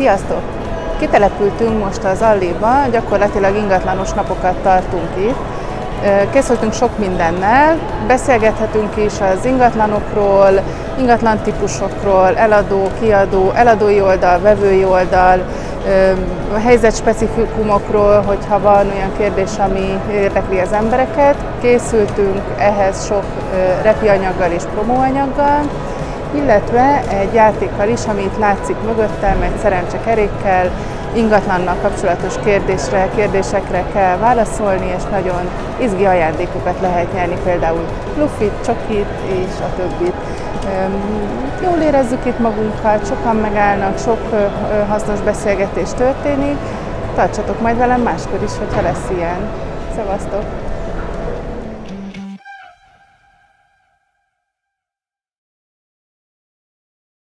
Sziasztok! Kitelepültünk most az Alliba, gyakorlatilag ingatlanos napokat tartunk itt. Készültünk sok mindennel, beszélgethetünk is az ingatlanokról, ingatlan típusokról, eladó, kiadó, eladói oldal, vevői oldal, helyzetspecifikumokról, hogyha van olyan kérdés, ami érdekli az embereket. Készültünk ehhez sok repianyaggal és promóanyaggal, illetve egy játékkal is, amit látszik mögöttem, egy szerencsekerékkel, ingatlannal kapcsolatos kérdésekre kell válaszolni, és nagyon izgi ajándékokat lehet nyerni, például lufit, csokit és a többit. Jól érezzük itt magunkat, sokan megállnak, sok hasznos beszélgetés történik. Tartsatok majd velem máskor is, hogyha lesz ilyen. Szevasztok!